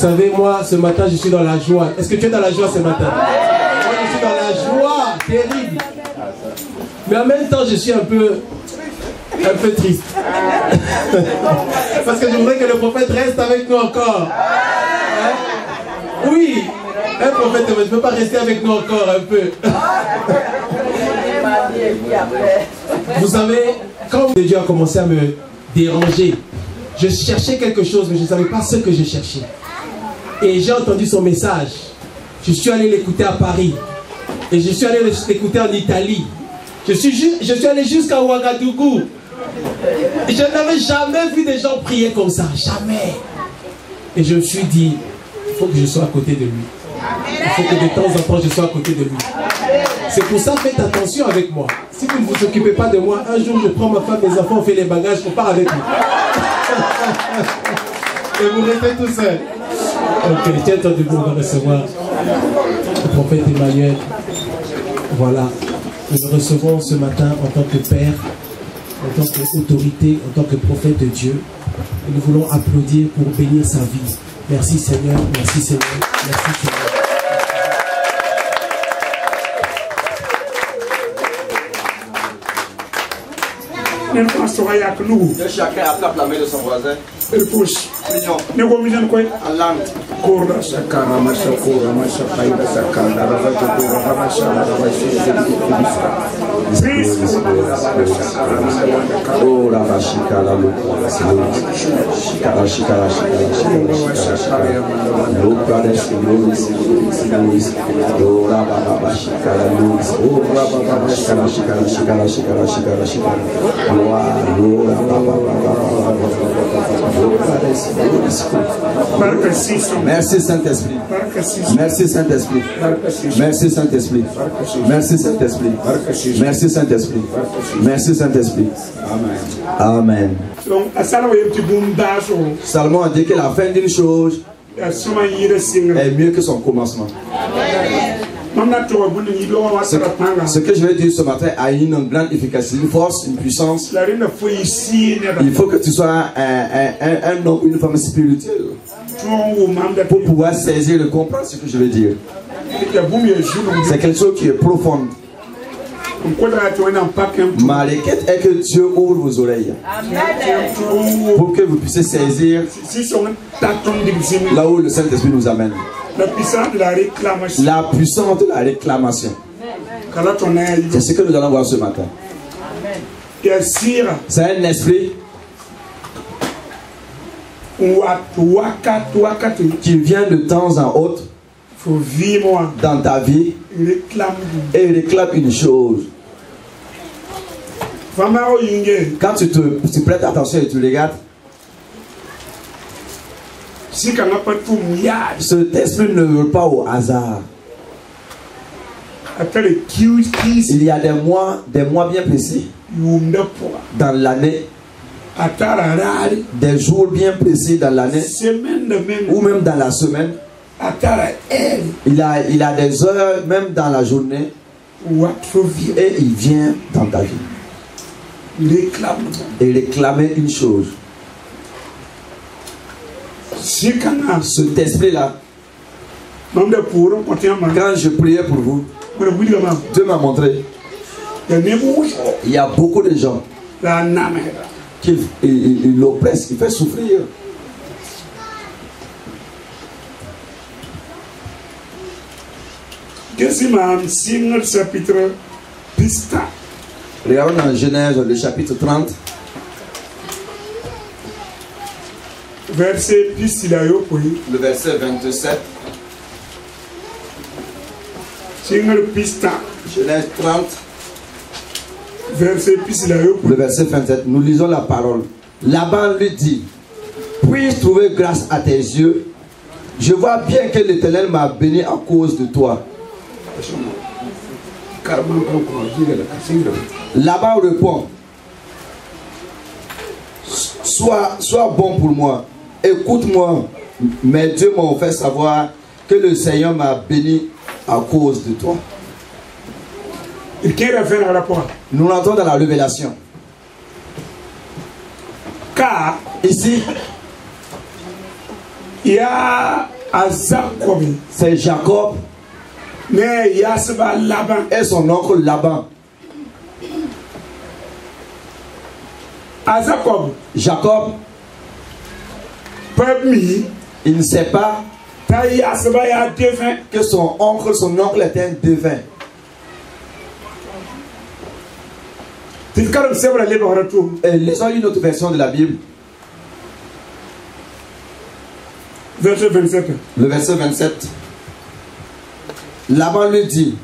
savez, moi, ce matin, je suis dans la joie. Est-ce que tu es dans la joie ce matin? Moi, je suis dans la joie terrible. Mais en même temps, je suis un peu triste. Parce que je voudrais que le prophète reste avec nous encore. Hein? Oui, un prophète ne peut pas rester avec nous encore un peu. Vous savez, quand Dieu a commencé à me déranger, je cherchais quelque chose, mais je ne savais pas ce que je cherchais. Et j'ai entendu son message. Je suis allé l'écouter à Paris. Et je suis allé l'écouter en Italie. Je suis allé jusqu'à Ouagadougou. Et je n'avais jamais vu des gens prier comme ça. Jamais. Et je me suis dit, il faut que je sois à côté de lui. Il faut que de temps en temps je sois à côté de lui. C'est pour ça, faites attention avec moi. Si vous ne vous occupez pas de moi, un jour je prends ma femme, mes enfants, on fait les bagages, on part avec lui. Et vous restez tout seul. Ok, tiens, toi, on va recevoir le prophète Emmanuel. Voilà. Nous le recevons ce matin en tant que père, en tant qu'autorité, en tant que prophète de Dieu. Et nous voulons applaudir pour bénir sa vie. Merci Seigneur, merci Seigneur, merci Seigneur. Chacun attrape la main de son voisin. Il pousse. Négociation quoi? Allah. Corda sakara masakura masakaira sakara ravajukura ramashala ravashikara. Oh la vachika la loupa. Shikara shikara shikara. Loupa des oh la baba shikara loupa. Oh baba shikara shikara shikara shikara shikara. Oh la baba. Merci Saint-Esprit. Merci Saint-Esprit. Merci Saint-Esprit. Merci Saint-Esprit. Merci Saint-Esprit. Merci Saint-Esprit. Amen. Salomon a dit que la fin d'une chose est mieux que son commencement. Ce que je vais dire ce matin a une grande efficacité, une force, une puissance. Il faut que tu sois un homme ou une femme spirituelle pour pouvoir saisir et comprendre ce que je vais dire. C'est quelque chose qui est profond. Ma requête est que Dieu ouvre vos oreilles pour que vous puissiez saisir là où le Saint-Esprit nous amène. La puissance de la réclamation. La puissance de la réclamation. C'est ce que nous allons voir ce matin. C'est un esprit qui vient de temps en autre dans ta vie et réclame une chose. Quand tu prêtes attention et tu regardes, cet esprit ne veut pas au hasard. Il y a des mois bien précis dans l'année, des jours bien précis dans l'année, ou même dans la semaine. Il a des heures même dans la journée, et il vient dans ta vie et réclamer une chose. Cet esprit-là, quand je priais pour vous, Dieu m'a montré, il y a beaucoup de gens qui l'oppressent, qui fait souffrir. Regardons dans Genèse, le chapitre 30. Le verset 27. Genèse 30. Le verset 27. Nous lisons la parole. Laban lui dit: puis-je trouver grâce à tes yeux? Je vois bien que l'Éternel m'a béni à cause de toi. Laban répond: sois bon pour moi. Écoute-moi, mes dieux m'ont fait savoir que le Seigneur m'a béni à cause de toi. Nous rentrons dans la révélation. Car ici, Il y a Jacob. C'est Jacob. Mais il y a Laban. Et son oncle Laban. Jacob. Il ne sait pas que son oncle était un devin. Et lisons une autre version de la Bible. Verset 27. Le verset 27. Laban lui dit,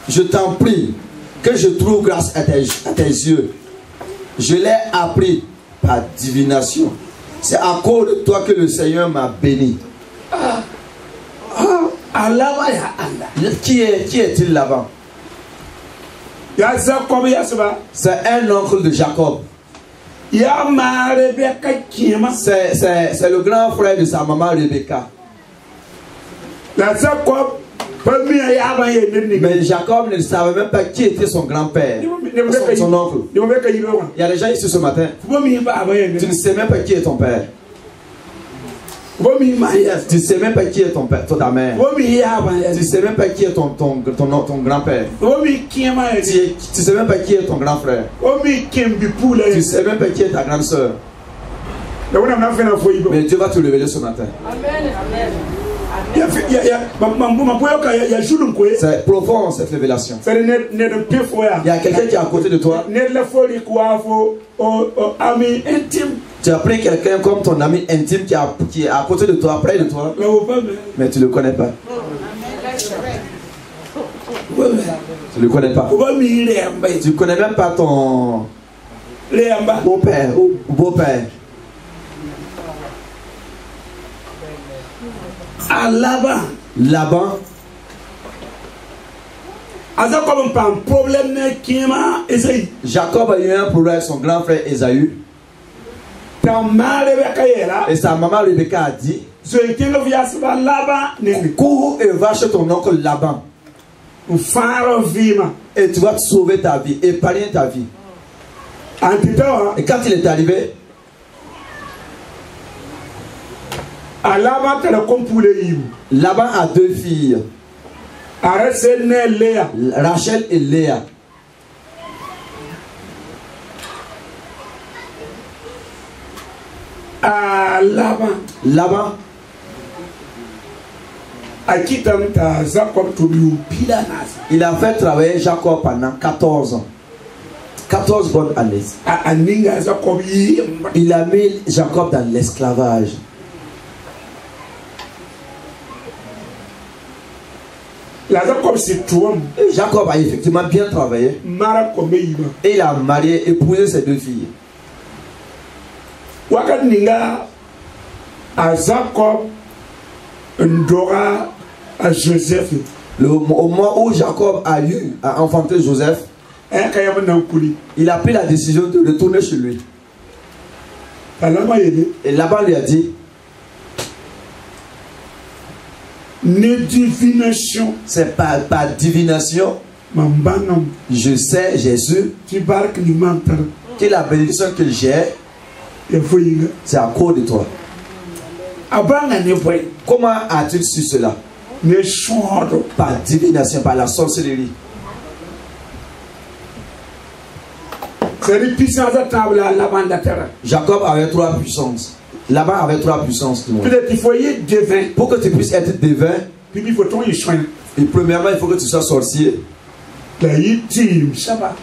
je t'en prie que je trouve grâce à tes yeux. Je l'ai appris par divination. C'est à cause de toi que le Seigneur m'a béni. Qui est-il Laban? C'est un oncle de Jacob. C'est le grand frère de sa maman Rebecca. Mais Jacob ne savait même pas qui était son grand-père, son oncle. Il y a des gens ici ce matin. Tu ne sais même pas qui est ton père. Tu ne sais même pas qui est ton père, ta mère. Tu ne sais même pas qui est ton grand-père. Tu ne sais même pas qui est ton grand frère. Tu ne sais même pas qui est ta grande soeur. Mais Dieu va te révéler ce matin. C'est profond cette révélation. Il y a quelqu'un qui est à côté de toi. Tu as pris quelqu'un comme ton ami intime qui est à côté de toi, près de toi, mais tu ne le connais pas. Tu ne le connais pas. Tu ne connais même pas ton beau-père ou beau-père. Laban. Jacob a eu un problème avec son grand frère Ésaü. Et sa maman Rebecca a dit, cours et va chez ton oncle Laban. Et tu vas te sauver ta vie, épargner ta vie. Et quand il est arrivé, Laban a deux filles, Rachel et Léa. Laban il a fait travailler Jacob pendant 14 ans. 14 bonnes années. Il a mis Jacob dans l'esclavage. Jacob a effectivement bien travaillé. Et il a marié, épousé ses deux filles. Au moment où Jacob a enfanté Joseph, il a pris la décision de retourner chez lui. Et Laban lui a dit, c'est par divination. Je sais, Jésus, que la bénédiction que j'ai, c'est à cause de toi. Comment as-tu su cela? Par divination, par la sorcellerie. Jacob avait 3 puissances. Laban avait 3 puissances. Pour que tu puisses être devin, et premièrement, il faut que tu sois sorcier.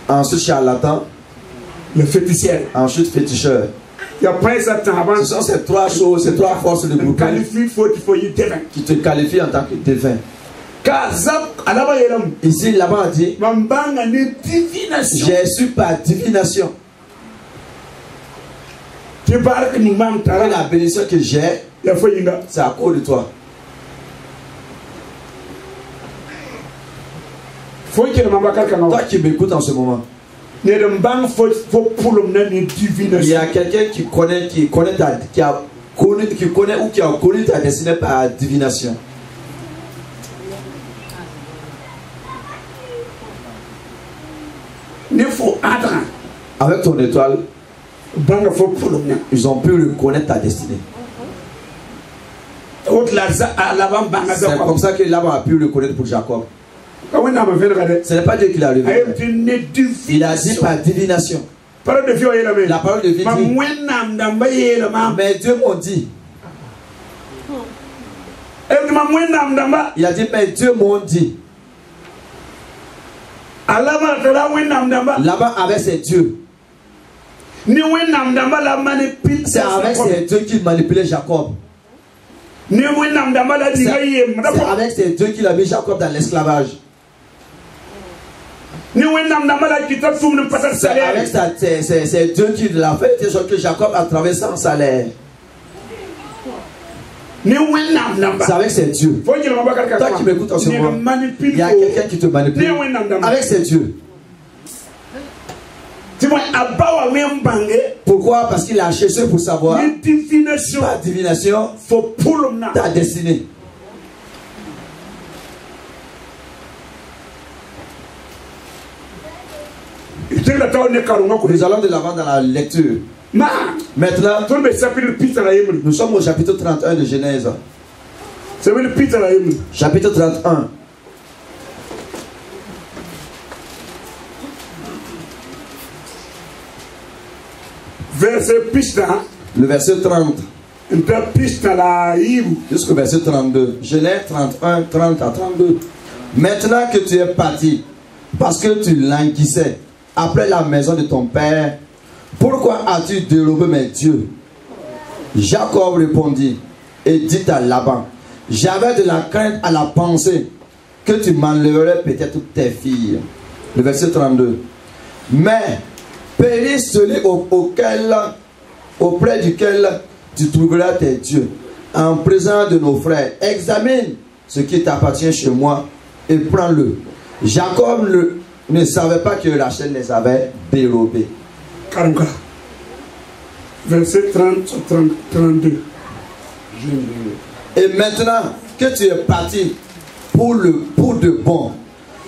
Ensuite, charlatan. Ensuite, féticheur. Ce sont ces 3 choses, ces 3 forces de groupe qui te qualifient en tant que devin. Ici, Laban a dit, j'ai su par divination. La bénédiction que j'ai, c'est à cause de toi. Toi qui m'écoutes en ce moment, il y a quelqu'un qui connaît ou qui a connu ta destinée par divination. Avec ton étoile, ils ont pu reconnaître ta destinée. C'est comme ça que Laban a pu le connaître pour Jacob. Ce n'est pas Dieu qui l'a révélé. Il a dit par divination. La parole de vie dit, mais Dieu m'a dit. Il a dit, mais Dieu m'a dit. Laban avait ses dieux. C'est avec ces dieux qu'il manipulait Jacob. C'est avec ces dieux qu'il a mis Jacob dans l'esclavage. C'est avec ces dieux qu'il a fait que Jacob a traversé sans salaire. C'est avec ces dieux. Toi qui m'écoutes en ce moment, il y a quelqu'un qui te manipule avec ces dieux. Pourquoi? Parce qu'il a cherché pour savoir par divination ta destinée. Nous allons de l'avant dans la lecture. Maintenant, nous sommes au chapitre 31 de Genèse. Chapitre 31. Le verset 30. Jusqu'au verset 32. Genèse 31, 30 à 32. Maintenant que tu es parti, parce que tu languissais après la maison de ton père, pourquoi as-tu dérobé mes dieux? Jacob répondit et dit à Laban, j'avais de la crainte à la pensée que tu m'enlèverais peut-être toutes tes filles. Le verset 32. Mais péris celui auprès duquel tu trouveras tes dieux, en présence de nos frères. Examine ce qui t'appartient chez moi et prends-le. Jacob ne savait pas que Rachel les avait dérobés. Verset 30-32. Et maintenant que tu es parti pour de bon,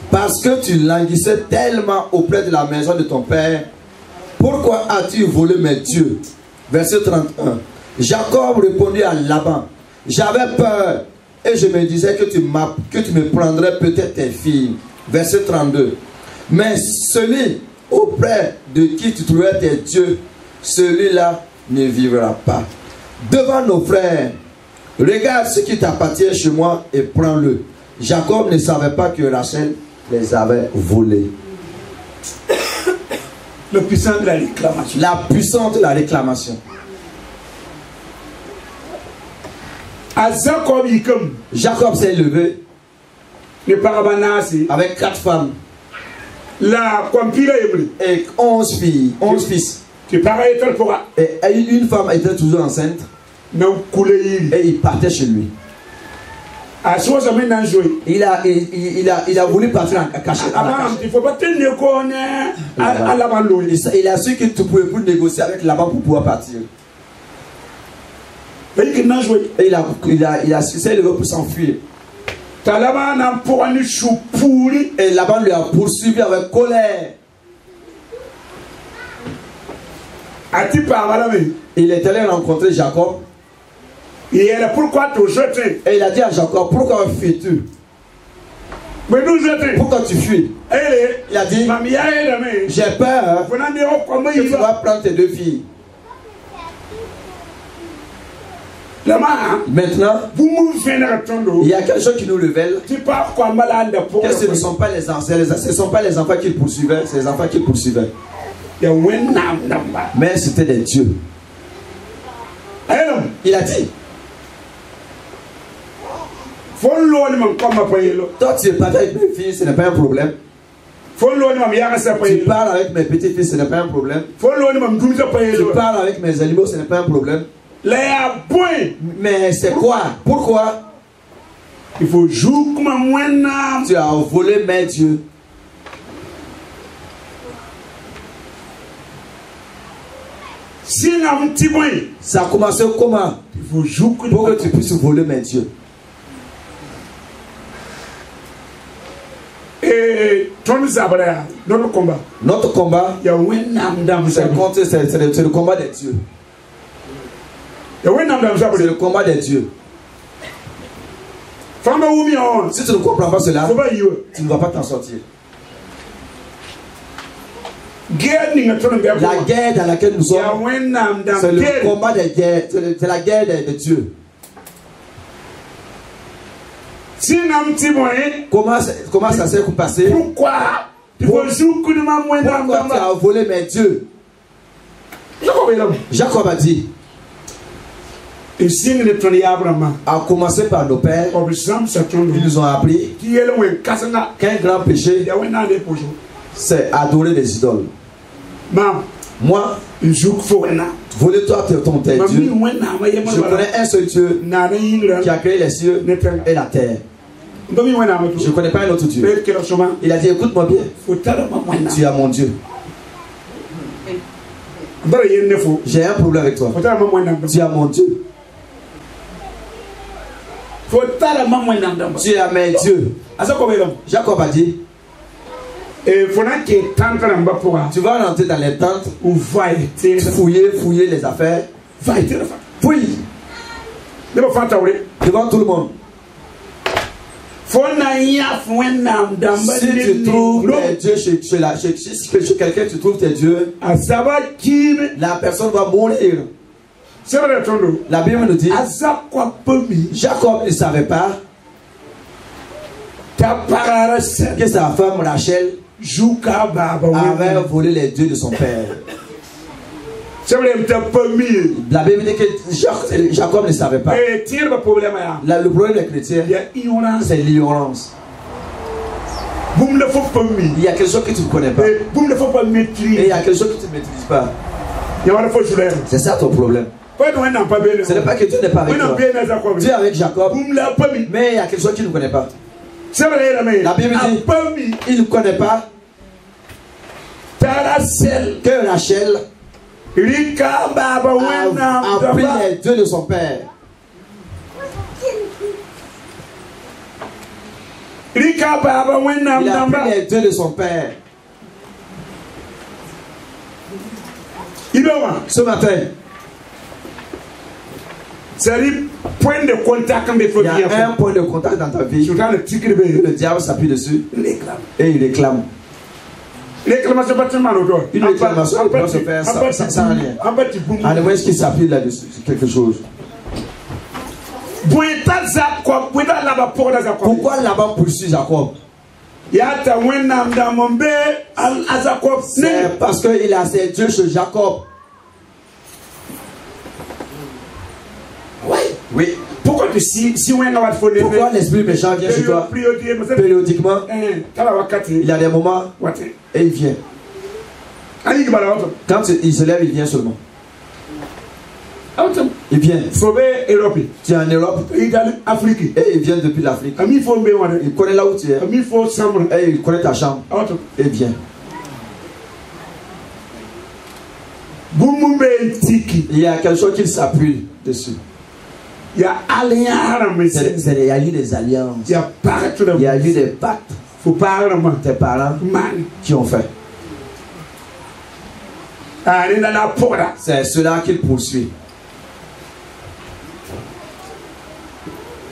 parce que tu languissais tellement auprès de la maison de ton père, pourquoi as-tu volé mes dieux? Verset 31. Jacob répondit à Laban, j'avais peur et je me disais que tu me prendrais peut-être tes filles. Verset 32. Mais celui auprès de qui tu trouverais tes dieux, celui-là ne vivra pas. Devant nos frères, regarde ce qui t'appartient chez moi et prends-le. Jacob ne savait pas que Rachel les avait volés. Le puissant de la réclamation. La puissance de la réclamation. Jacob s'est levé avec 4 femmes et 11 filles, 11 fils. Et une femme était toujours enceinte et il partait chez lui. Il a voulu partir en cachette. Il a su que tu pouvais plus négocier avec Laban pour pouvoir partir. Et il a s'est levé pour s'enfuir. Et Laban lui a poursuivi avec colère. Il est allé rencontrer Jacob. Et il a dit à Jacob, pourquoi fuis-tu? Pourquoi tu fuis? Il a dit, j'ai peur que tu vas prendre tes 2 filles. Maintenant, il y a quelque chose qui nous révèle que ce ne sont pas les enfants, ce ne sont pas les enfants qu'il poursuivait, c'est les enfants qu'il poursuivait. Mais c'était des dieux. Il a dit, toi tu es parti avec mes filles, ce n'est pas un problème. Tu parles avec mes petits fils, ce n'est pas un problème. Tu parles avec mes animaux, ce n'est pas un problème. Mais c'est quoi? Pourquoi? Il faut jouer comme un. Tu as volé mes dieux. Ça a commencé comment? Il faut jouer pour que tu puisses voler mes dieux. Et notre combat. Notre combat, c'est le combat des dieux. C'est le combat des dieux. Si tu ne comprends pas cela, tu ne vas pas t'en sortir. La guerre dans laquelle nous sommes, c'est le combat des guerres, c'est la guerre de Dieu. Comment ça s'est passé? Pourquoi tu as volé mes dieux? Jacob a dit, à commencer par nos pères, ils nous ont appris qu'un grand péché, c'est adorer les idoles. Moi, voler-toi tes dieux. Je connais un seul Dieu qui a créé les cieux et la terre. Je ne connais pas un autre Dieu. Il a dit, écoute-moi bien, tu es mon Dieu. J'ai un problème avec toi. Tu es mon Dieu. Tu es mes dieux. Jacob a dit, tu vas rentrer dans les tentes, fouiller les affaires, fouille devant tout le monde. Si tu trouves tes dieux chez quelqu'un, tu trouves tes dieux, la personne va mourir. La Bible nous dit, Jacob ne savait pas que sa femme Rachel avait volé les dieux de son père. La Bible dit que Jacob ne savait pas. Le problème des chrétiens, c'est l'ignorance. Il y a quelque chose que tu ne connais pas. Et il y a quelque chose que tu ne maîtrises pas. C'est ça ton problème. Ce n'est pas que Dieu n'est pas avec toi. Dieu est avec Jacob, mais il y a quelque chose qu'il ne connaît pas. La Bible dit, il ne connaît pas que Rachel a pris les dieux de son père. Il a pris les dieux de son père. Ce matin, il y a un point de contact dans ta vie. Le diable s'appuie dessus et il réclame. Une réclamation peut se faire sans rien. Allez, où est-ce qu'il s'appuie là-dessus? C'est quelque chose. Pourquoi Laban poursuit Jacob? C'est parce qu'il a ses dieux chez Jacob. Oui. Pourquoi l'esprit méchant vient chez toi périodiquement? Il y a des moments et il vient. Quand il se lève, il vient seulement. Il vient. Tu es en Europe et il vient depuis l'Afrique. Il connaît là où tu es et il connaît ta chambre et il vient. Il y a quelque chose qui s'appuie dessus. Il y a eu des alliances. Il y a eu des pactes. Tes parents qui ont fait. C'est cela qu'il poursuit.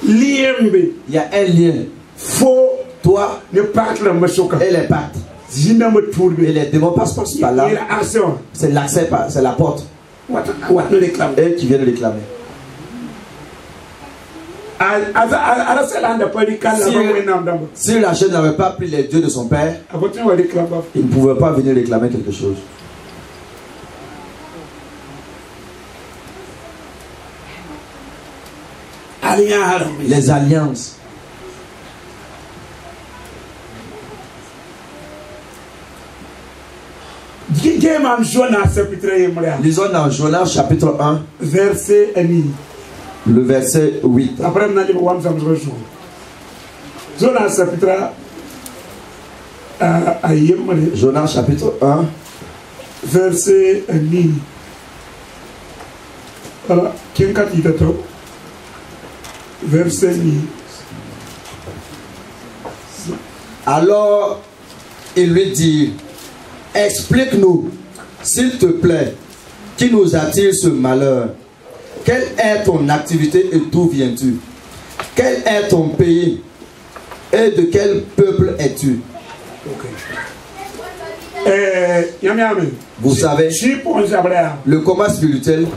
Il y a un lien. Toi et les pactes. Et les démons passent par là. C'est l'accès, c'est la porte. Et qui vient de réclamer. Si Rachel n'avait pas pris les dieux de son père, il ne pouvait pas venir réclamer quelque chose. Les alliances. Lisons dans Jonas chapitre 1, verset 1. Le verset 8. Jonas chapitre 1, verset 1. Verset 1. Alors il lui dit, explique-nous, s'il te plaît, qui nous attire ce malheur. Quelle est ton activité et d'où viens-tu? Quel est ton pays et de quel peuple es-tu? Vous savez, le combat spirituel,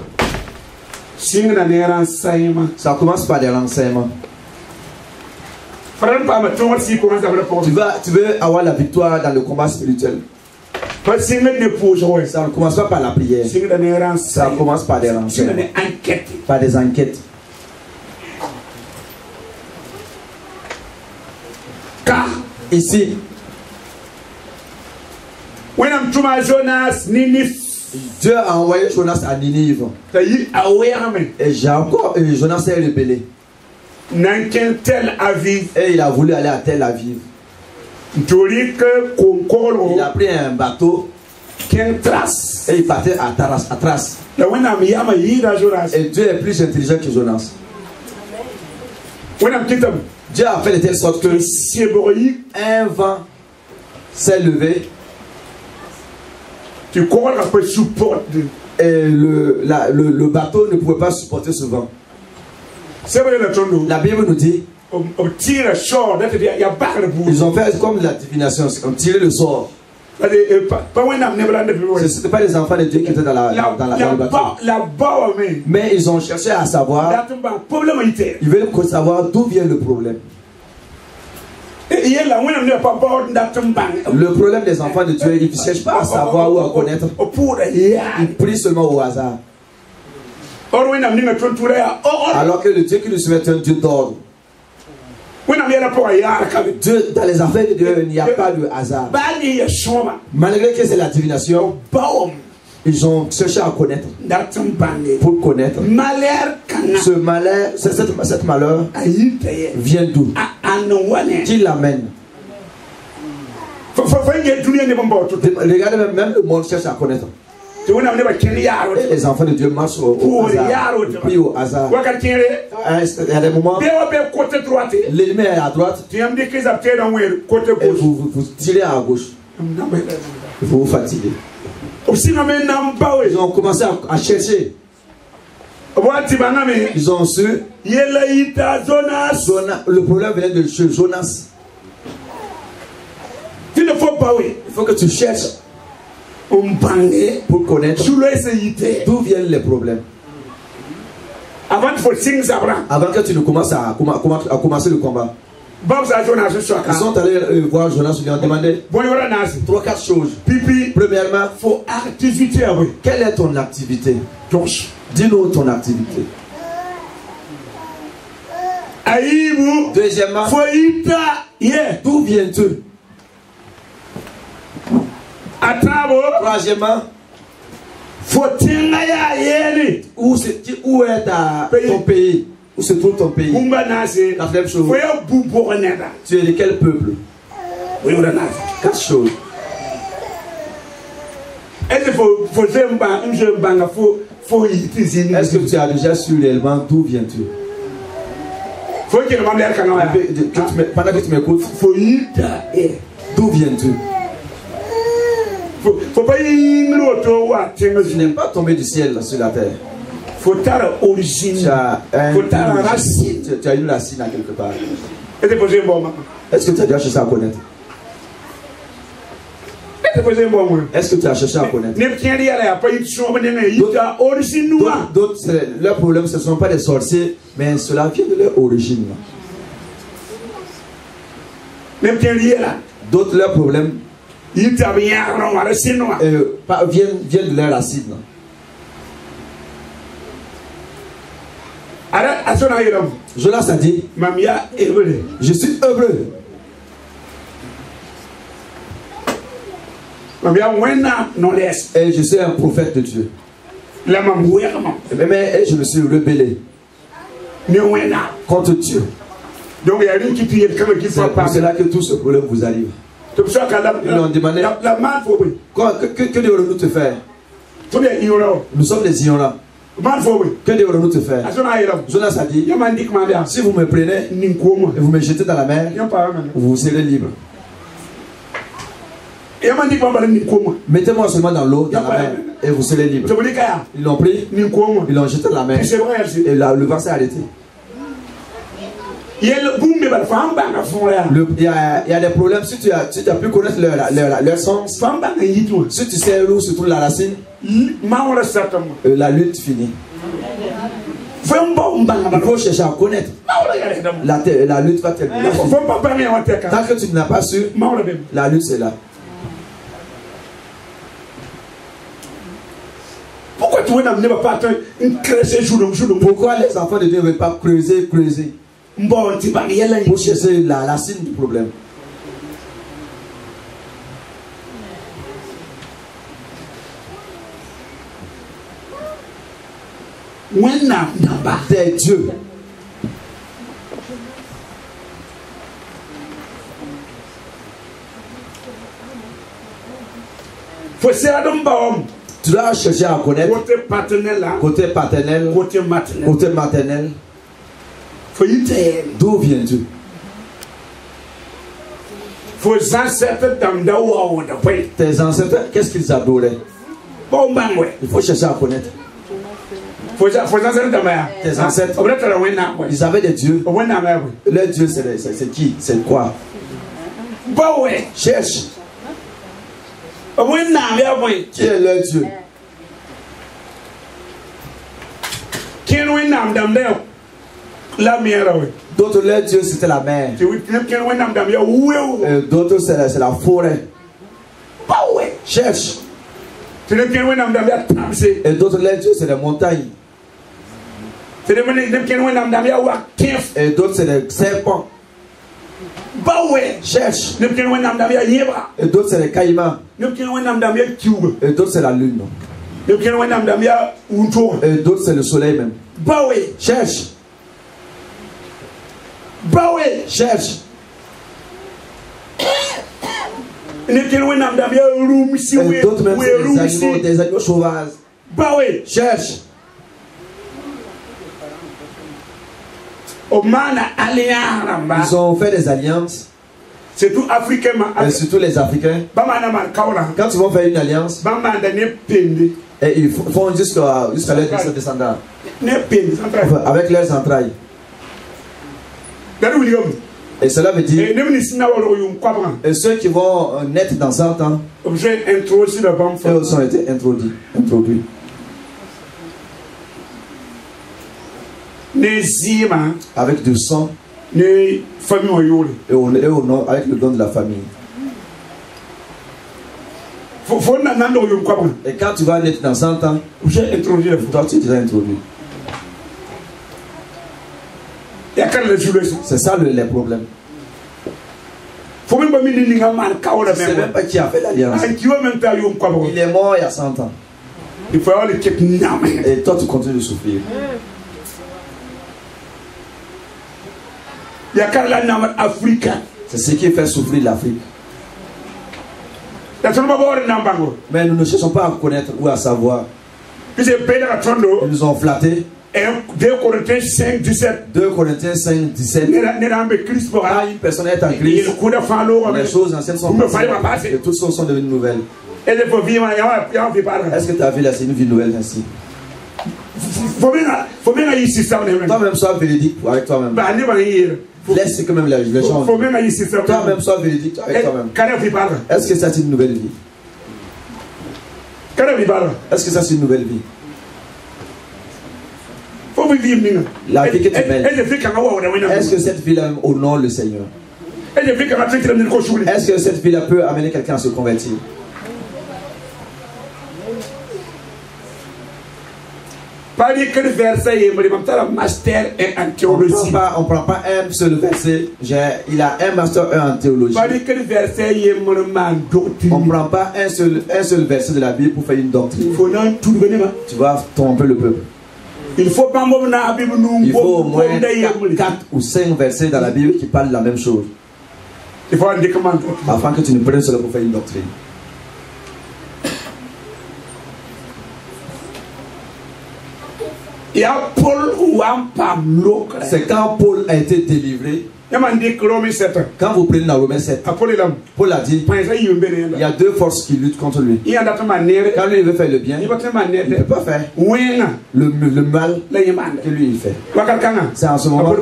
ça commence par des renseignements. Tu veux avoir la victoire dans le combat spirituel. Ça ne commence pas par la prière. Ça commence par des renseignements, par des enquêtes. Car ici, Dieu a envoyé Jonas à Ninive. Et Jonas s'est rebellé. Et il a voulu aller à Tel Aviv. Il a pris un bateau et il partait à Thrace. Et Dieu est plus intelligent que Jonas. Dieu a fait de telle sorte que un vent s'est levé et le bateau ne pouvait pas supporter ce vent. La Bible nous dit ils ont fait comme la divination, ils ont tiré le sort. Ce n'était pas les enfants de Dieu qui étaient dans le bateau. Mais ils ont cherché à savoir, ils veulent savoir d'où vient le problème. Le problème des enfants de Dieu, ils ne cherchent pas à savoir ou à connaître. Ils prient seulement au hasard. Alors que le Dieu qui nous soumet est un Dieu d'ordre. Dieu, dans les affaires de Dieu, il n'y a pas de hasard. Malgré que c'est la divination, ils ont cherché à connaître. Pour connaître. Ce malheur, cette malheur vient d'où? Qui l'amène? Regardez, même le monde cherche à connaître. Et les enfants de Dieu marchent au hasard. Puis au hasard. Il y a des moments, l'ennemi est à droite et vous tirez à gauche. Vous vous fatiguez. Ils ont commencé à chercher. Ils ont su. Le problème venait de chez Jonas. Il faut que tu cherches pour connaître d'où viennent les problèmes. Avant que tu ne commences à commencer le combat. Ils sont allés voir Jonas, ils lui ont demandé 3-4 choses. Premièrement, quelle est ton activité? Dis-nous ton activité. Deuxièmement, d'où viens-tu? Troisièmement, où est ton pays? Où se trouve ton pays? Quatrième chose, tu es de quel peuple? 4 choses. Est-ce que tu as déjà su réellement d'où viens-tu? Pendant que tu m'écoutes, d'où viens-tu? Tu n'es pas tombé du ciel sur la terre. Tu as une racine à quelque part. Est-ce que tu as déjà cherché à connaître? Est-ce que tu as cherché à connaître? D'autres, leur problème, ce ne sont pas des sorciers, mais cela vient de leur origine. D'autres, leur problème viennent de leur racine. Jonas a dit, je suis hébreu. Et je suis un prophète de Dieu. Mais je me suis rebellé contre Dieu. C'est pour cela que tout ce problème vous arrive. Ils ont demandé, que devons-nous te faire? Nous sommes des ignorants. Que devons-nous te faire? Jonas a dit, si vous me prenez et vous me jetez dans la mer, vous serez libre. Mettez-moi seulement dans l'eau, dans la mer, et vous serez libre. Ils l'ont pris, ils l'ont jeté dans la mer, et le vent s'est arrêté. Il y a des problèmes si tu as pu connaître leur sens. Si tu sais où se trouve la racine, la lutte finit. Il faut chercher à connaître. La lutte va terminer. Tant que tu n'as pas su, la lutte c'est là. Pourquoi les enfants de Dieu ne veulent pas creuser pour chercher la racine du problème? C'est Dieu. Tu dois chercher à connaître côté paternel, côté maternel. D'où viens-tu? Tes ancêtres, qu'est-ce qu'ils adoraient? Il faut chercher à connaître. Tes ancêtres, ils avaient des dieux. Leur dieu, c'est qui? C'est quoi? Cherche. Qui est leur dieu? D'autres, leur dieu, c'était la mer. D'autres, c'est la forêt. Cherche. Et d'autres, leur dieu, c'est les montagnes. Et d'autres, c'est les serpents. Cherche. Et d'autres, c'est les caïmans. Et d'autres, c'est la lune. Et d'autres, c'est le soleil même. Cherche. Cherche. Et d'autres même, c'est des animaux sauvages. Cherche. Ils ont fait des alliances. Surtout africains. Et surtout les Africains. Quand ils vont faire une alliance, et ils font jusqu'à leurs descendants. Avec leurs entrailles. Et cela veut dire, et ceux qui vont naître dans 100 ans, eux aussi ont été introduits. Avec du sang et avec le don de la famille. Et quand tu vas naître dans 100 ans, toi tu es déjà introduit. C'est ça les problèmes. C'est même pas qui a fait l'alliance. Il est mort il y a 100 ans. Et toi tu continues de souffrir. C'est ce qui fait souffrir l'Afrique. Mais nous ne cherchons pas à connaître ou à savoir. Ils nous ont flattés. 2 Corinthiens 5, 17. 2 Corinthiens 5, 17. Quand une personne est en crise, les choses anciennes sont passées et toutes choses sont devenues nouvelles. Est-ce que tu as vu la c'est une vie nouvelle ainsi? Toi-même sois véridique avec toi-même. Laisse quand même les gens. Toi-même sois véridique avec toi-même. Est-ce que ça c'est une nouvelle vie? Est-ce que ça c'est une nouvelle vie? La vie que tu mènes, est-ce que cette vie-là honore le Seigneur? Est-ce que cette vie-là peut amener quelqu'un à se convertir? On ne prend pas un seul verset. Il a un master 1 en théologie. On ne prend pas un seul verset de la Bible pour faire une doctrine. Tu vas tromper le peuple. Il faut au moins 4 ou 5 versets dans la Bible qui parlent de la même chose. Afin que tu ne prennes cela pour faire une doctrine. C'est quand Paul a été délivré. Quand vous prenez dans Romains 7, Paul a dit, il y a deux forces qui luttent contre lui. Quand lui il veut faire le bien, il ne peut pas faire le mal que lui il fait. C'est en ce moment,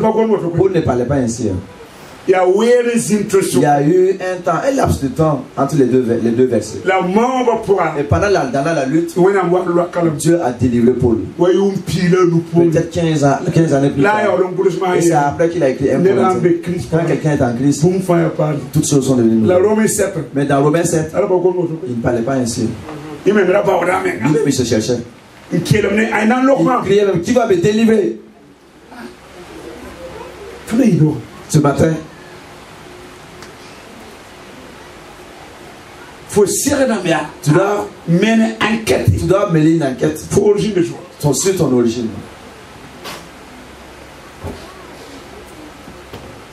Paul ne parlait pas ainsi. Il y a eu un temps, un laps de temps entre les deux versets. Et pendant la lutte, Dieu a délivré Paul. Peut-être 15 années plus tard. Et c'est après qu'il a écrit un poème. Quand quelqu'un est en Christ, toutes choses sont devenues nouvelles. Mais dans Romains 7, il ne parlait pas ainsi. Lui-même il se cherchait. Il criait même, qui va me délivrer? Ce matin, tu dois mener une enquête sur ton origine.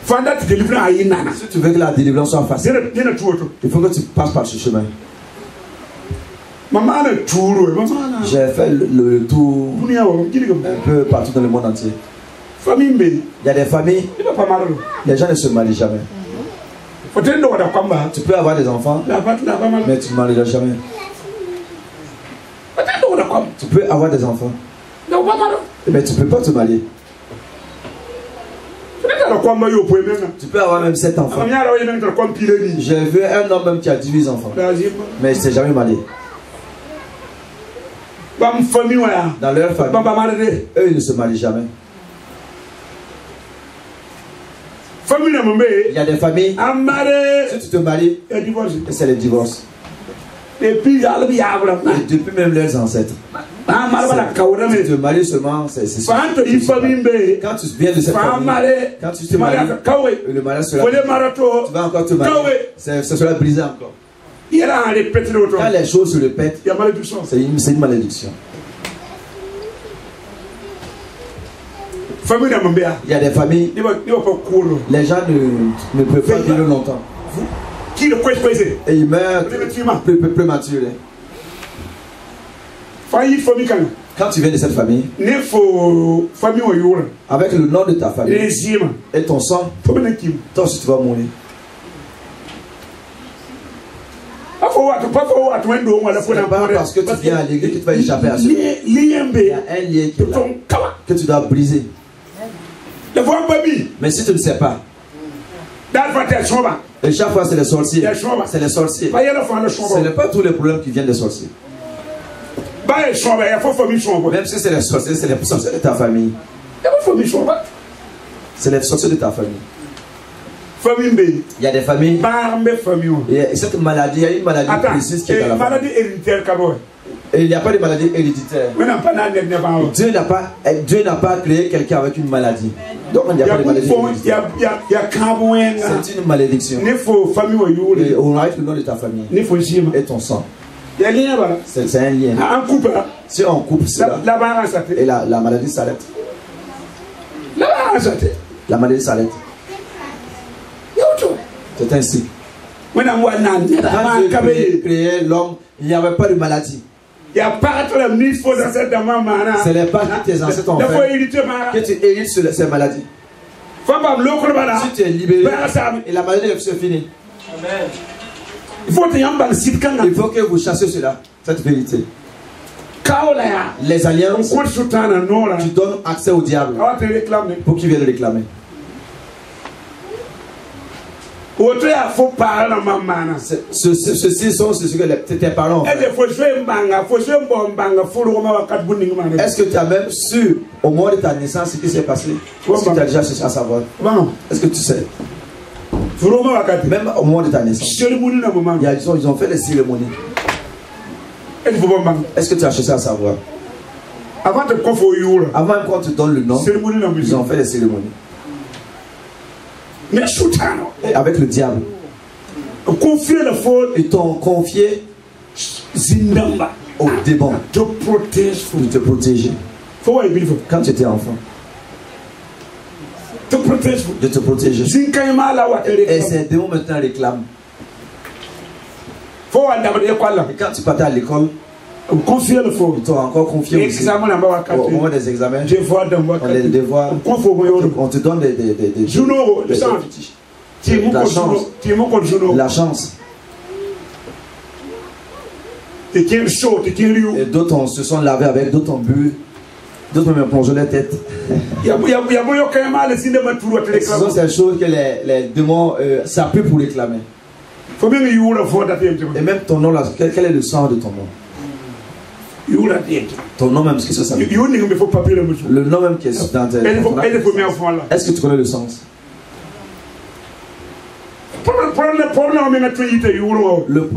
Si tu veux que la délivrance soit facile, il faut que tu passes par ce chemin. J'ai fait le tour un peu partout dans le monde entier. Il y a des familles, les gens ne se marient jamais. Tu peux avoir des enfants, mais tu ne marieras jamais. Tu peux avoir des enfants, mais tu ne peux pas te marier. Tu peux avoir même 7 enfants. J'ai vu un homme même qui a 18 enfants, mais il ne s'est jamais marié. Dans leur famille, eux ils ne se marient jamais. Il y a des familles, si tu te maries, c'est le divorce. Et depuis même leurs ancêtres. Si tu te maries seulement, c'est sûr. Quand tu viens de cette famille, quand tu te maries, le mariage sera brisé. Tu vas encore te marier, ça sera brisé encore. Quand les choses se répètent, c'est une malédiction. Il y a des familles, les gens ne peuvent pas vivre longtemps. Et ils meurent prématurés. Quand tu viens de cette famille, avec le nom de ta famille et ton sang, toi aussi tu vas mourir. C'est pas parce que tu viens à l'église que tu vas échapper à cela. Il y a un lien que tu dois briser. Mais si tu ne sais pas, et chaque fois c'est les sorciers. C'est les sorciers. Ce n'est pas tous les problèmes qui viennent des sorciers. Même si c'est les sorciers, c'est les sorciers de ta famille. C'est les sorciers de ta famille. Il y a des familles. Et cette maladie, il y a une maladie précise qui est dans la famille. Et il n'y a pas de maladie héréditaire. Dieu n'a pas créé quelqu'un avec une maladie. Donc il n'y a pas de maladie héréditaire. C'est une malédiction. Et on arrive le nom de ta famille et ton sang. C'est un lien. Si on coupe cela, et la maladie s'arrête. La maladie s'arrête. C'est ainsi. Quand Dieu créait l'homme, il n'y avait pas de maladie. Ce n'est pas que tes ancêtres ont fait que tu hérites sur ces maladies. Si tu es libéré, et la maladie est finie. Il faut que vous chassiez cela, cette vérité. Les alliances, tu donnes accès au diable pour qu'il vienne réclamer. Ceci sont ce que tes parents ont fait. Est-ce que tu as même su au moment de ta naissance ce qui s'est passé? Est-ce que tu as déjà cherché à savoir? Est-ce que tu sais? Même au moment de ta naissance, ils ont fait les cérémonies. Est-ce que tu as cherché à savoir? Avant qu'on te donne le nom, ils ont fait les cérémonies. Et avec le diable, ils t'ont confié au démon de te protéger. Quand tu étais enfant, de te protéger. Et ces démons maintenant réclament. Et quand tu partais à l'école, Confier le faux. Ils t'ont encore confié aussi. Au moment des examens, les devoirs, on te donne la chance. Et d'autres se sont lavés avec, d'autres ont bu, d'autres me plongent la tête. Ce sont ces choses que les démons s'appuient pour réclamer. Et même ton nom, quel est le sens de ton nom? Ton nom même, qu'est-ce que ça veut dire? Le nom même qui est dans tes... Est-ce que tu connais le sens?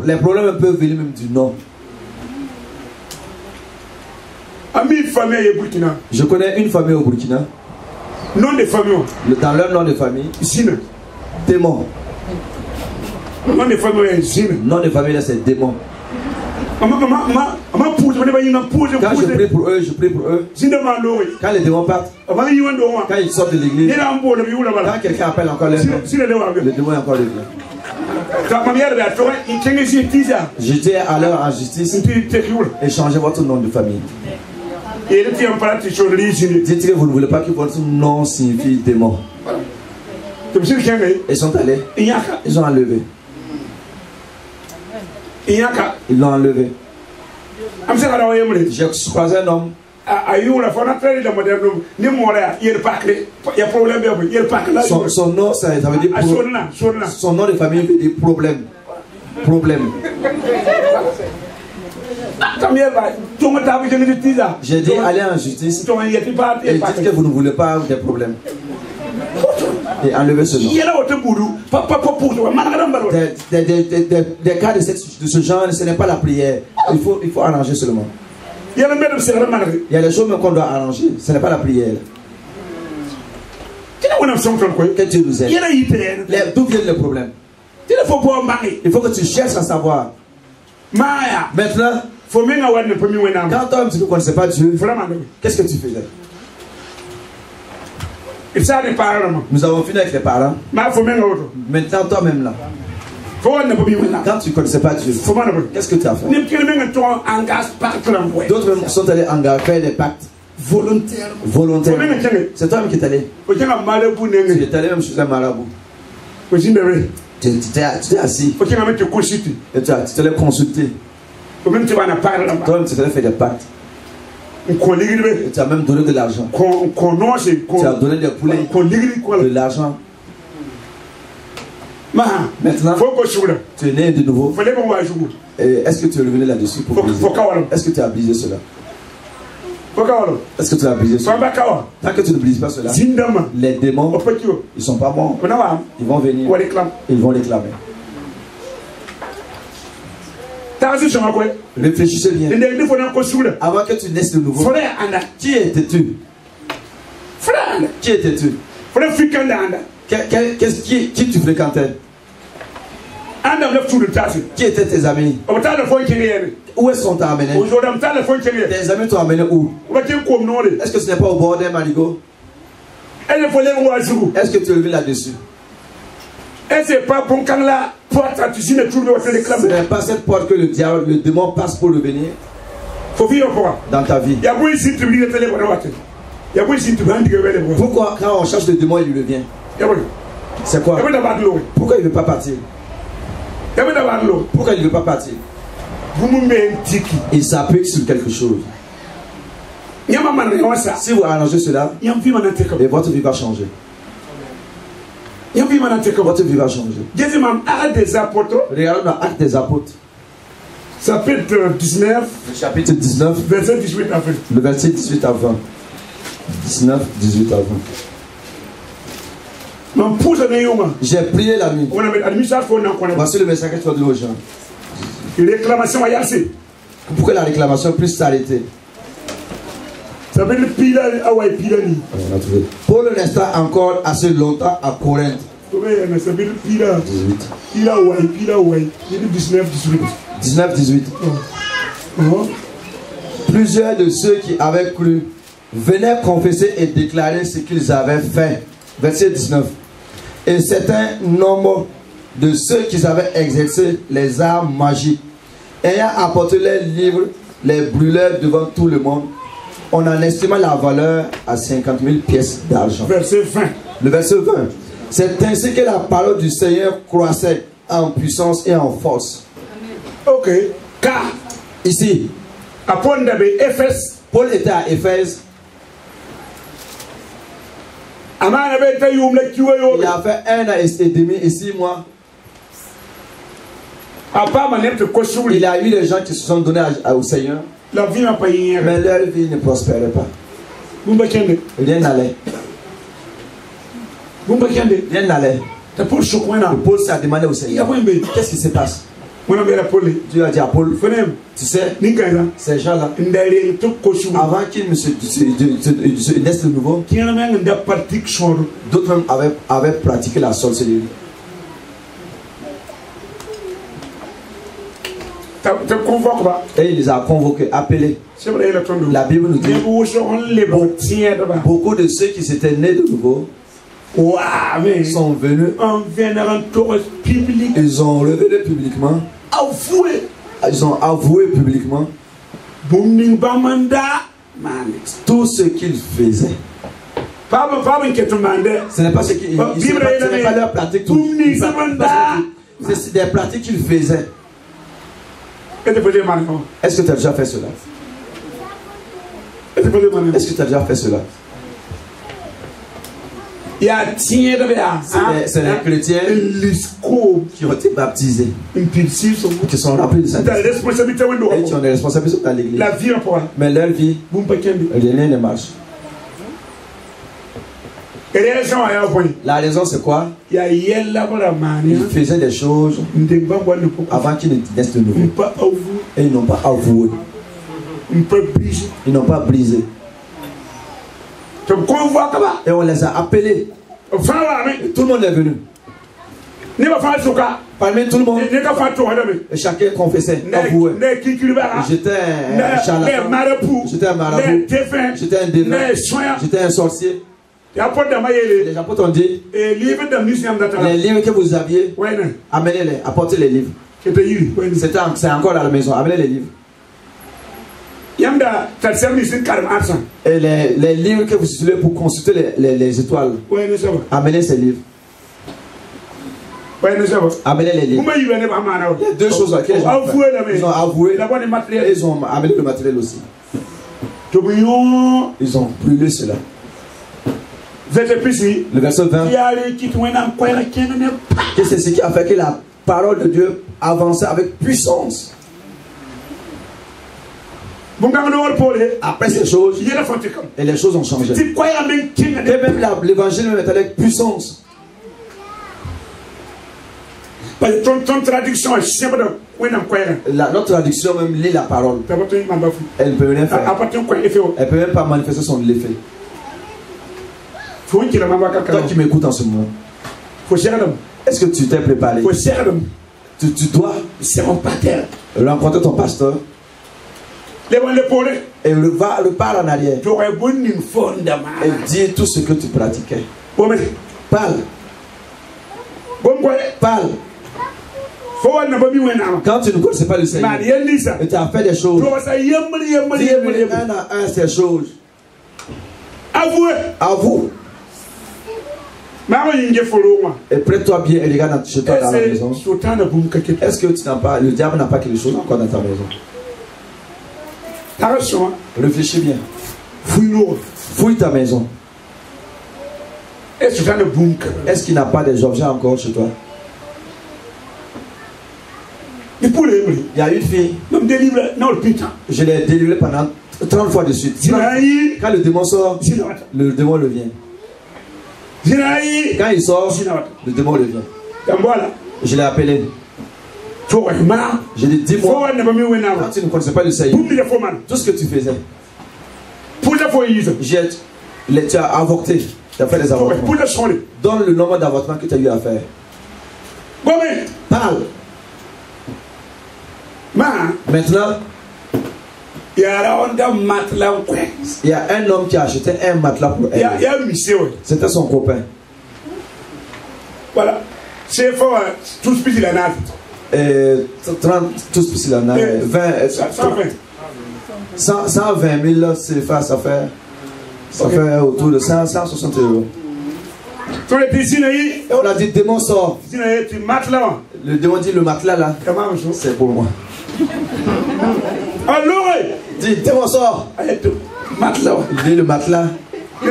Les problèmes peuvent venir même du nom. Je connais une famille au Burkina. Nom de famille. Dans leur nom de famille, démon. Nom de famille, nom de famille, c'est démon. Quand je prie pour eux, je prie pour eux. Quand les démons partent, quand ils sortent de l'église, quand quelqu'un appelle encore les noms, le démon est encore levé. J'étais à l'heure en justice et changez votre nom de famille. Dites que vous ne voulez pas que votre nom signifie démon. Ils sont allés, ils ont enlevé. Ils l'ont enlevé. J'ai croisé un homme. Son nom, ça veut dire son nom de famille veut dire problème. Problème. J'ai dit allez en justice et dites que vous ne voulez pas des problèmes. Et enlever ce nom. Des cas de ce genre, ce n'est pas la prière. Il faut arranger seulement. Il y a des choses qu'on doit arranger. Ce n'est pas la prière. Que Dieu nous aide. D'où viennent les problèmes? Il faut que tu cherches à savoir. Maintenant, quand toi tu ne connaissais pas Dieu, qu'est-ce que tu faisais? Nous avons fini avec les parents. Maintenant, toi-même là, quand tu ne connaissais pas Dieu, qu'est-ce que tu as fait? D'autres même sont allés faire des pactes volontaires. C'est toi-même qui es allé. Tu es allé même chez un marabout. Tu t'es assis. Et tu t'es consulté. Toi-même tu t'es fait des pactes. Et tu as même donné de l'argent. Tu as donné des poulets, de l'argent. Maintenant, tu es né de nouveau. Est-ce que tu es revenu là-dessus pour briser? Est-ce que tu as brisé cela? Est-ce que tu as brisé cela? Tant que tu ne brises pas cela, les démons, ils ne sont pas bons. Ils vont venir, ils vont réclamer. Réfléchissez bien. Avant que tu naisses de nouveau, qui étais-tu? Qui étais-tu? Qui tu fréquentais? Qui étaient tes amis? Où est-ce qu'on t'a amené? Tes amis t'ont amené où? Est-ce que ce n'est pas au bord d'un marigot? Est-ce que tu es levé là-dessus? Ce n'est pas cette porte que le diable, le démon passe pour revenir dans ta vie. Pourquoi quand on cherche le démon il revient? C'est quoi? Pourquoi il ne veut pas partir? Pourquoi il ne veut pas partir? Il s'appuie sur quelque chose. Si vous arrangez cela, et votre vie va changer. Votre vie va changer. Regardons dans Actes des Apôtres. Chapitre 19. Chapitre 19. Verset 18 à 20. Le verset 18 à 20. 19, 18 à 20. J'ai prié la nuit. Voici le message que tu as donné aux gens. Pour que la réclamation puisse s'arrêter. Pour l'instant encore assez longtemps à Corinthe. 19-18. Plusieurs de ceux qui avaient cru venaient confesser et déclarer ce qu'ils avaient fait. Verset 19. Et certains nombre de ceux qui avaient exercé les arts magiques, ayant apporté leurs livres les brûlèrent devant tout le monde. On en estima la valeur à 50 000 pièces d'argent. Verset 20. Le verset 20. C'est ainsi que la parole du Seigneur croissait en puissance et en force. Ok. Car ici, Paul était à Éphèse. Il a fait 1 an et demi et 6 mois. Il a eu des gens qui se sont donnés au Seigneur. Mais leur vie ne prospérait pas. Rien n'allait. Rien n'allait. Paul s'est demandé au Seigneur, qu'est-ce qui se passe? Dieu a dit à Paul, tu sais, ces gens-là, avant qu'ils naissent de nouveau, d'autres même avaient pratiqué la sorcellerie. Et il les a convoqués, appelés. La Bible nous dit, beaucoup de ceux qui s'étaient nés de nouveau sont venus. Ils ont révélé publiquement. Ils ont avoué publiquement tout ce qu'ils faisaient. Ce n'est pas ce qu'ils ce n'est pas leur pratique. C'est des pratiques qu'ils faisaient. Est-ce que tu as déjà fait cela? Est-ce que tu as déjà fait cela? C'est les chrétiens qui ont été baptisés, qui sont remplis de Saint-Esprit et qui ont des responsabilités dans l'église. Mais leur vie, rien ne marche. La raison c'est quoi? Ils faisaient des choses avant qu'ils ne naissent de nouveau. Et ils n'ont pas avoué. Ils n'ont pas brisé. Et on les a appelés. Tout le monde est venu. Parmi tout le monde, et chacun confessait, avouait. J'étais un charlatan, j'étais un marabout, j'étais un défunt, j'étais un sorcier. Les apôtres ont dit, les livres que vous aviez, amenez-les, apportez les livres. C'est encore à la maison, amenez les livres. Et les livres que vous utilisez pour consulter les étoiles, amenez ces livres. Amenez les livres. Il y a deux choses à laquelle ils ont avoué et ils ont amené le matériel aussi. Ils ont brûlé cela. Le verset 20. Que c'est ce qui a fait que la parole de Dieu avançait avec puissance. Après ces choses, et les choses ont changé. Et même l'évangile est avec puissance. Notre traduction même lit la parole. Elle ne peut rien faire. Elle ne peut même pas manifester son effet. Toi qui m'écoutes en ce moment, est-ce que tu t'es préparé? Tu dois rencontrer ton pasteur. Et repart en arrière. Et dis tout ce que tu pratiquais. Parle. Parle. Quand tu ne connaissais pas le Seigneur et tu as fait des choses, dis un à un ces choses. Avoue. Et prête-toi bien et regarde chez toi dans la maison. Est-ce que tu n'as pas, le diable n'a pas quelque chose encore dans ta maison? Réfléchis bien. Fouille ta maison. Est-ce qu'il n'a pas des objets encore chez toi? Il y a une fille. Je l'ai délivrée pendant 30 fois de suite. Quand le démon sort, le démon le vient. Quand il sort, le démon le vient. Je l'ai appelé. Je lui ai dit, dis-moi, quand tu ne connaissais pas le Seigneur, tout ce que tu faisais, tu as avorté, tu as fait des avortements. Donne le nombre d'avortements que tu as eu à faire. Parle. Maintenant, il y a un homme qui a acheté un matelas pour elle. C'était son copain. Voilà. C'est fort, tout ce petit 30, tout ce 20, 120 000 CFA, ça fait autour de 160 €. Et on a dit, démon sort. Le démon dit, le matelas là, c'est pour moi. Dit, démon sort. Il dit, le matelas. Il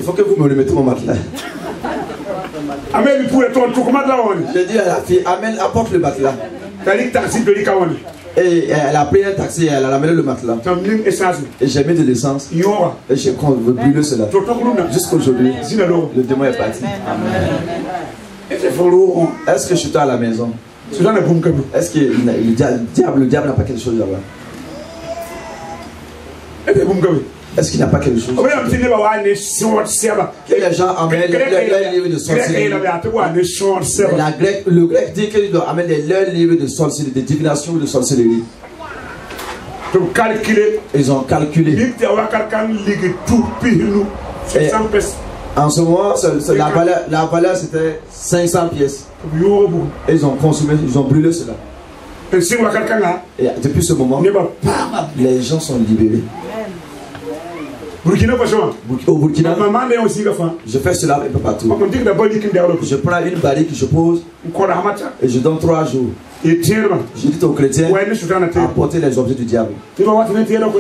faut que vous me le mettez mon matelas. J'ai dit à la fille, amène, apporte le matelas. Et elle a pris un taxi et elle a amené le matelas. Et j'ai mis de l'essence. Et j'ai brûlé cela. Jusqu'aujourd'hui, le démon est parti. Est-ce que je suis à la maison? Est-ce que le diable n'a pas quelque chose là-bas? Est-ce qu'il n'y a pas quelque chose? Que les gens amènent leur livre de sorcellerie. Le grec dit qu'ils doivent amener leur livre de sorcellerie, de divination ou de sorcellerie. Ils ont calculé. Et en ce moment, la valeur c'était 500 pièces. Et ils ont consumé, ils ont brûlé cela. Et depuis ce moment, les gens sont libérés. Au Burkina, je fais cela un peu partout. Je prends une barrique, je pose et je donne 3 jours. Je dis aux chrétiens apporter les objets du diable. Et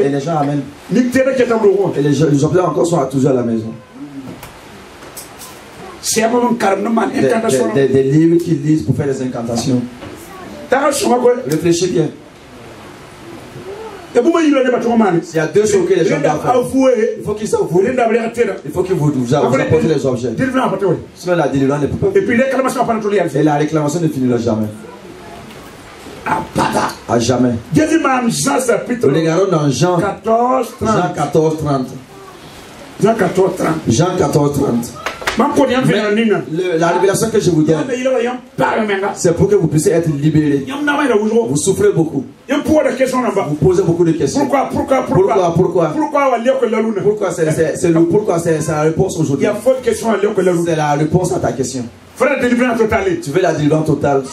les gens amènent. Et les objets encore sont toujours à la maison. Des livres qu'ils lisent pour faire des incantations. Réfléchis bien. Il y a 2 choses que les gens doivent faire. Il faut qu'ils s'avouent. Il faut que vous apportez les objets. Sinon la délivrance ne peut pas. Et la réclamation ne finira jamais. À jamais. Regardons dans Jean 14, 30. Jean 14, 30. La révélation que je vous donne, c'est pour que vous puissiez être libérés. Vous souffrez beaucoup. Vous posez beaucoup de questions. Pourquoi c'est la réponse aujourd'hui. C'est la réponse à ta question. Tu veux la délivrance totale.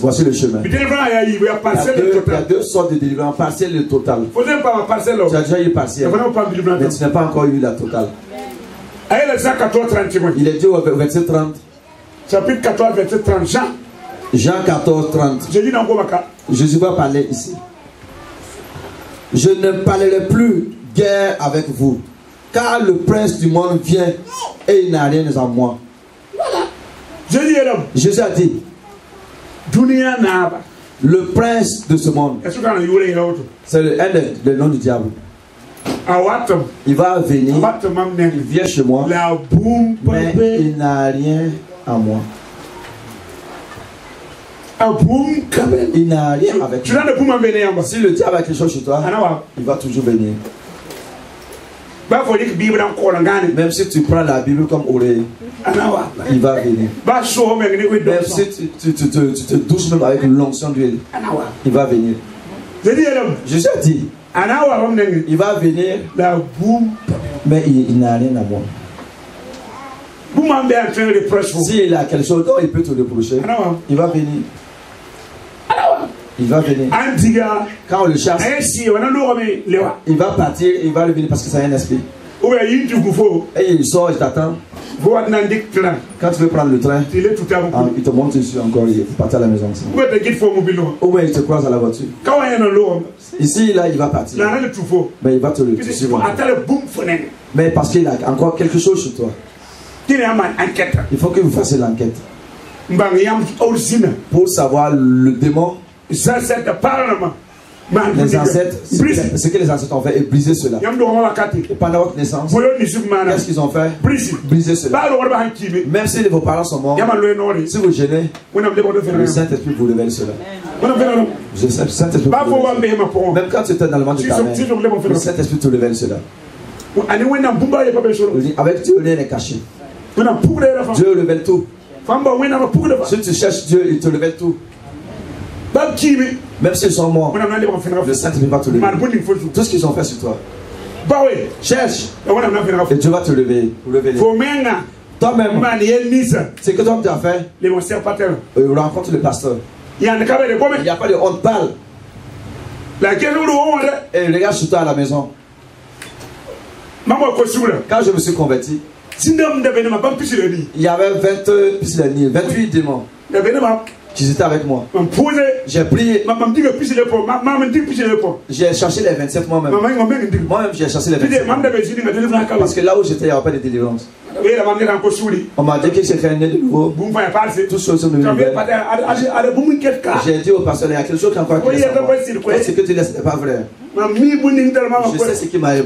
Voici le chemin. Il y a 2 sortes de délivrance, partielle et totale. Tu as déjà eu partielle, mais tu n'as pas encore eu la totale. Il est dit au verset 30. Chapitre 14, verset 30. Jean 14, 30. Jésus va parler ici. Je ne parlerai plus guère avec vous, car le prince du monde vient et il n'a rien en moi. Jésus a dit, le prince de ce monde, c'est le nom du diable. Il va venir, il vient chez moi, mais il n'a rien à moi. Il n'a rien avec moi. Si le diable a quelque chose chez toi, il va toujours venir. Même si tu prends la Bible comme oreille, il va venir. Même si tu te douches même avec l'onction d'huile, il va venir. Jésus a dit, il va venir, mais il n'a rien à moi. S'il a quelque chose dont il peut te reprocher, il va venir. Il va venir. Quand on le chasse, il va partir, il va revenir parce que c'est un esprit. Et il sort, il t'attend. Quand tu veux prendre le train, il te monte dessus encore, il faut partir à la maison. Ou bien il te croise à la voiture. Ici, là, il va partir. Mais il va te le suivre. Mais parce qu'il a encore quelque chose sur toi. Il faut que vous fassiez l'enquête. Pour savoir le démon. Les ancêtres, ce que les ancêtres ont fait est briser cela. Et pendant votre naissance, qu'est-ce qu'ils ont fait? Briser cela. Même si vos parents sont morts, si vous gênez, le Saint-Esprit vous révèle cela. Le Saint-Esprit même quand tu étais dans le monde de ta mère, le Saint-Esprit te révèle cela. Avec Dieu, rien n'est caché. Dieu révèle tout. Si tu cherches Dieu, il te révèle tout. Même s'ils sont morts, le Saint-Esprit va te lever. Tout ce qu'ils ont fait sur toi. Cherche. Et Dieu va te lever. Toi-même, c'est que toi tu as fait. Rencontre le pasteur. Il n'y a pas de honte, parle. Et regarde sur toi à la maison. Quand je me suis converti, il y avait 28 démons qui étaient avec moi. J'ai prié. J'ai cherché les 27 moi-même. Moi-même, j'ai cherché les 27. Parce que là où j'étais, il n'y avait pas de délivrance. On m'a dit que j'étais né de nouveau. Toutes choses sont devenues nouvelles. J'ai dit au pasteur, il y a quelque chose qui est encore qui est ce que tu laisses n'est pas vrai. Je sais ce qui m'a dit.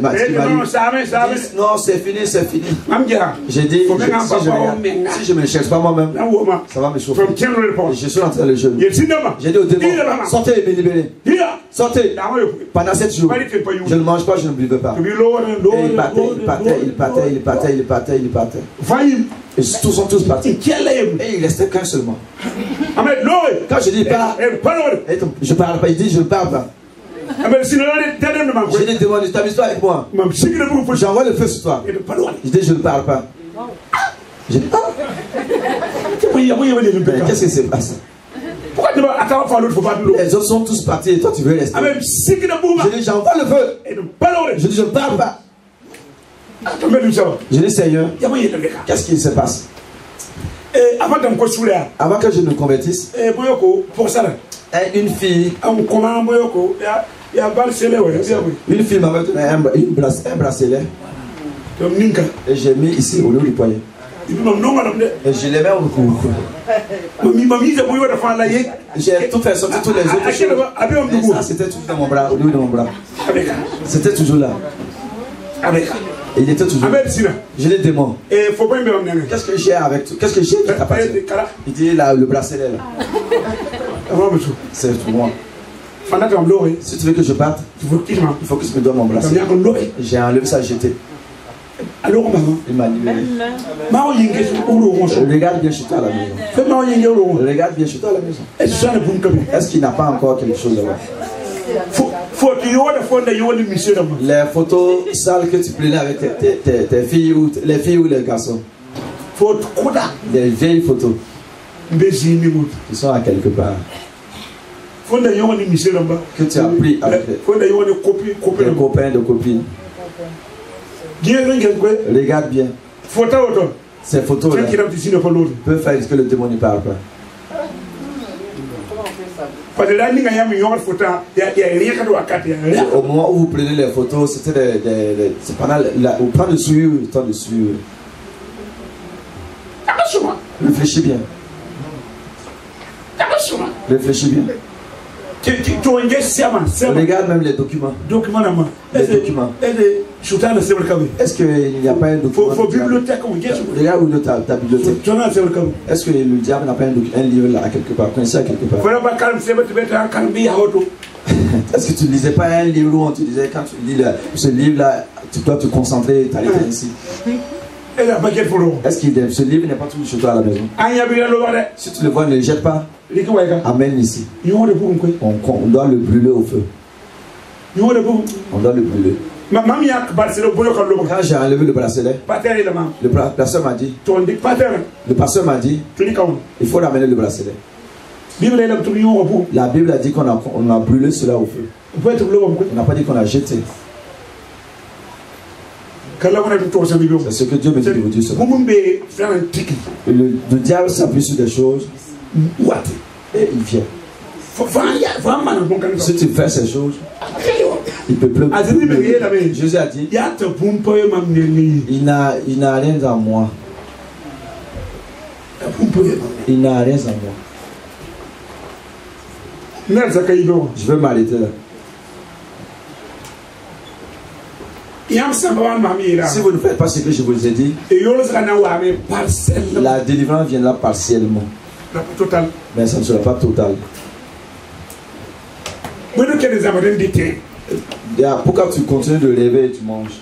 Non, c'est fini, c'est fini. J'ai dit, si je ne me cherche pas moi-même, ça va me chauffer. Je suis rentré dans le jeûne. J'ai dit au démon, sortez et me libérez. Sortez. Pendant 7 jours, je ne mange pas, je ne buvais pas. Et il partait. Et tous sont tous partis. Et il restait qu'un seulement. Quand je dis pas, je parle pas, il dit je ne parle pas. Je dis demande, t'amuse-toi avec moi. J'envoie le feu sur toi. Il dit je ne parle pas. Je dis qu'est-ce qui se passe? Les autres sont tous partis et toi tu veux rester. Je dis j'envoie le feu. Je dis je ne parle pas. Je dis Seigneur, qu'est-ce qui se passe? Avant que je ne convertisse, une fille m'avait donné un bracelet et j'ai mis ici au lieu du poignet. Et je l'ai mis au cou. J'ai tout fait sortir tous les autres choses. Et ça c'était tout dans mon bras, au lieu de mon bras. C'était toujours là. Il était toujours. Je l'ai demandé. Qu'est-ce que j'ai avec toi? Qu'est-ce que j'ai qui t'appartient? Il dit là, le bracelet là. C'est pour moi. Si tu veux que je parte, il faut que tu me donnes mon bracelet. J'ai enlevé ça, jeté. Il m'a libéré. Regarde bien chez toi à la maison. Regarde bien chez toi à la maison. Est-ce qu'il n'a pas encore quelque chose là-bas? Les photos sales que tu prenais avec tes filles ou les filles ou les garçons. Les vieilles photos qui sont à quelque part. Que tu as pris avec tes copains, de copines. Regarde bien. Ces photos-là peuvent faire que le démon ne parle pas. Au moment où vous prenez les photos, c'était c'est pendant au plan de suivre, le temps de suivre. Réfléchis bien. Réfléchis bien. Regarde même les documents. Les documents. Est-ce qu'il n'y a pas un document? Regarde où ta bibliothèque. Est-ce que le diable n'a pas un livre là quelque part? Quelque part. Est-ce que tu ne lisais pas un livre où on te disait quand tu lis ce livre là, tu dois te concentrer et t'arrêter ainsi? Est-ce que ce livre n'est pas toujours chez toi à la maison? Si tu le vois, ne le jette pas. Amène ici. On doit le brûler au feu. On doit le brûler. Quand j'ai enlevé le bracelet, le pasteur m'a dit, il faut ramener le bracelet. La Bible a dit qu'on a brûlé cela au feu. On n'a pas dit qu'on a jeté. C'est ce que Dieu me dit de vous dire cela. Le diable s'appuie sur des choses et il vient. Si tu fais ces choses, il peut plus. Jésus a dit, il n'a rien en moi. Il n'a rien en moi. Je vais m'arrêter là. Si vous ne faites pas ce que je vous ai dit, la délivrance viendra partiellement. Mais ça ne sera pas total. Pourquoi tu continues de rêver et tu manges?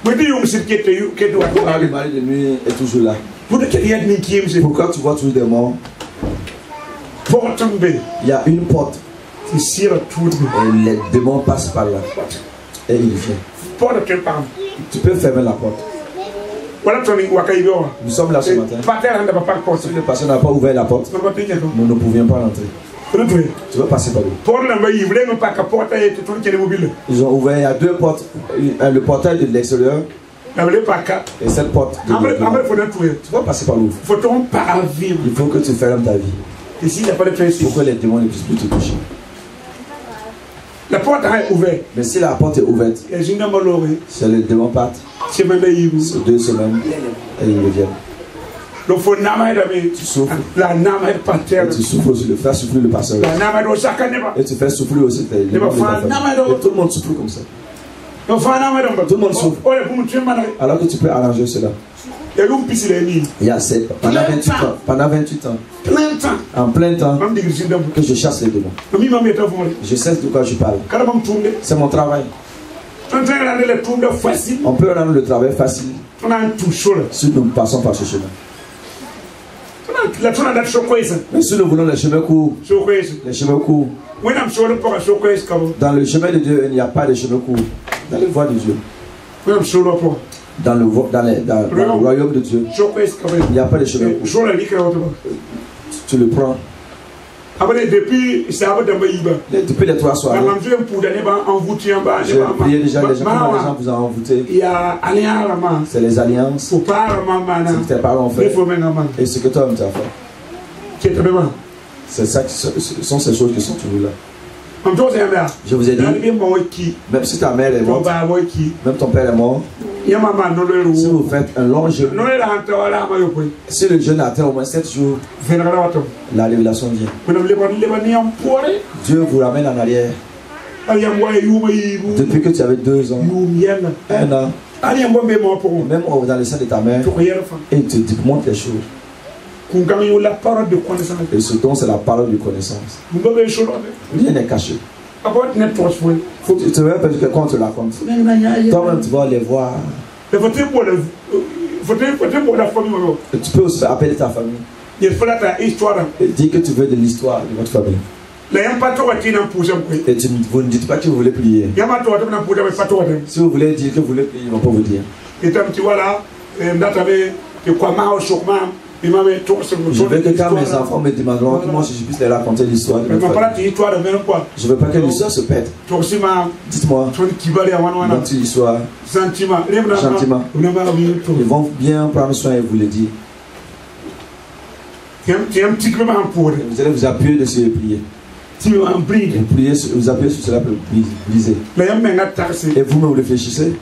Le mari de nuit est toujours là. Pourquoi tu vois toujours des morts? Il y a une porte. Et les démons passent par là. Et il vient. Tu peux fermer la porte. Nous sommes là ce matin. Si le pasteur n'a pas ouvert la porte, nous ne pouvions pas rentrer. Tu vas passer par où? Ils ont ouvert, il y a deux portes, le portail de l'extérieur et cette porte de l'intérieur. Tu vas passer par où? Il faut que tu fermes ta vie. Pour que les démons ne puissent plus te toucher. La porte est ouverte. Mais si la porte est ouverte, c'est les démons partent. C'est 2 semaines et ils reviennent. Tu souffres. Et tu souffres aussi, le faire souffrir le pasteur. Et tu fais souffrir aussi les démons de ta famille. Et tout le monde souffre comme ça. Tout le monde souffre. Alors que tu peux arranger cela. Il y a pendant 28 ans, en plein temps, que je chasse les démons. Je sais de quoi je parle. C'est mon travail. On peut rendre le travail facile si nous passons par ce chemin. Mais si nous voulons les chemins courts, dans le chemin de Dieu, il n'y a pas de chemin court. Dans les voies de Dieu. Dans le royaume de Dieu, il n'y a pas de chemin court. Tu le prends. Depuis les 3 soirs, j'ai prié déjà, les gens vous ont envoûté. C'est les alliances. C'est tes parents ont fait. Et ce que toi-même tu as fait. C'est ça, ce sont ces choses qui sont toujours là. Je vous ai dit, même si ta mère est morte, même ton père est mort, si vous faites un long jeûne, si le jeûne atteint au moins 7 jours, la révélation vient. Dieu vous ramène en arrière. Depuis que tu avais 2 ans, 1 an, même dans le sein de ta mère, et il te montre les choses. Et ce don, c'est la parole de connaissance. Rien n'est caché. Faut que tu te rappelles que quand tu la racontes, toi-même tu vas les voir. Et tu peux aussi appeler ta famille et dire que tu veux de l'histoire de votre famille. Et vous ne dites pas que vous voulez prier. Si vous voulez dire que vous voulez prier, ils ne vont pas vous dire. Je veux que quand mes enfants me demanderont que moi je puisse les raconter l'histoire de notre famille. Je ne veux pas que l'histoire se pète. Dites-moi, notre histoire, gentiment, ils vont bien prendre soin et vous le dire. Vous allez vous appuyer dessus et prier. Vous appuyez sur cela pour briser. Et vous me réfléchissez.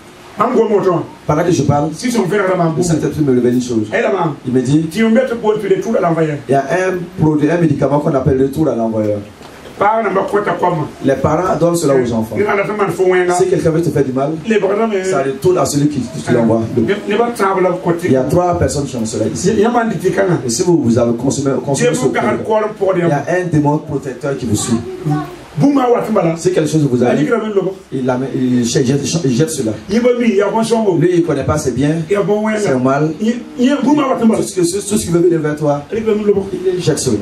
Pendant que je parle, le Saint-Esprit me révèle une chose. Il me dit, il y a un médicament qu'on appelle le retour à l'envoyeur. Les parents donnent cela aux enfants. Si quelqu'un veut te faire du mal, ça retourne à celui qui te l'envoie. Il y a 3 personnes qui ont cela ici. Et si vous avez consommé ce produit, il y a un démon protecteur qui vous suit. Si quelque chose vous arrive, il jette cela. Lui, il ne connaît pas ses biens, c'est mal. Tout ce qui veut venir vers toi, il jette cela.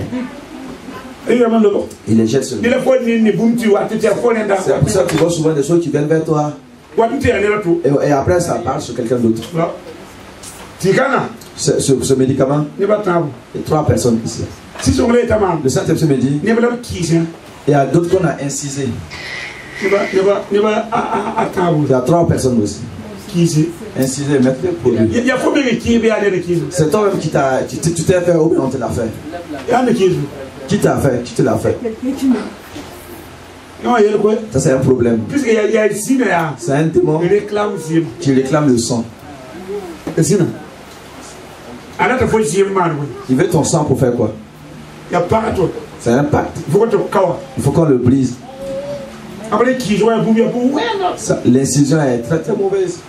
Il les jette cela. C'est pour ça que tu vois souvent des choses qui viennent vers toi. Et après, ça part sur quelqu'un d'autre. Ce médicament, il y a 3 personnes ici. Le Saint-Esprit me dit, il y a d'autres qu'on a incisé. Il y a 3 personnes aussi. Incisé, mettre les produits. C'est toi-même qui t'es fait ou bien on te l'a fait? Qui t'a fait? Qui te l'a fait? Ça c'est un problème. C'est un démon qui réclame le sang. Il veut ton sang pour faire quoi? C'est un pacte. Il faut qu'on le brise. L'incision est très très mauvaise.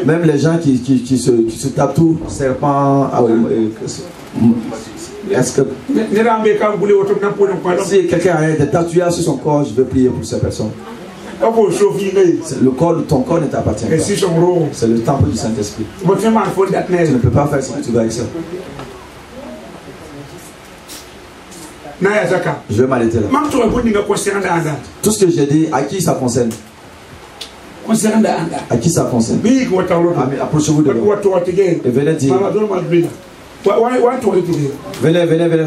Même les gens qui se tatouent serpent. Est-ce que si quelqu'un a des tatouages sur son corps, je veux prier pour ces personnes. Le corps, ton corps ne t'appartient pas. C'est le temple du Saint-Esprit. Tu ne peux pas faire ce que tu veux avec ça. Je vais m'arrêter là. Tout ce que j'ai dit, à qui ça concerne? À qui ça concerne? Approchez-vous de moi. Et venez dire, Venez, venez, venez.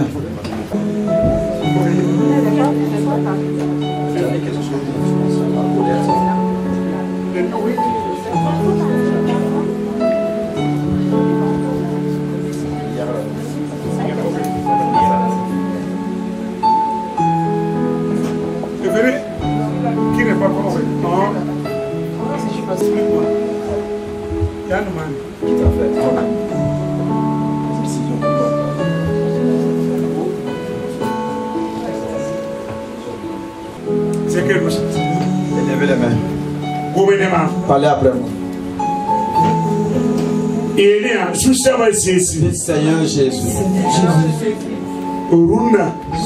Qui n'est pas compris? Non. Yann Man. Qui t'a fait? C'est quelle chose? Levez les mains. Gouvernement. Parlez après moi. Et il y a Seigneur Jésus.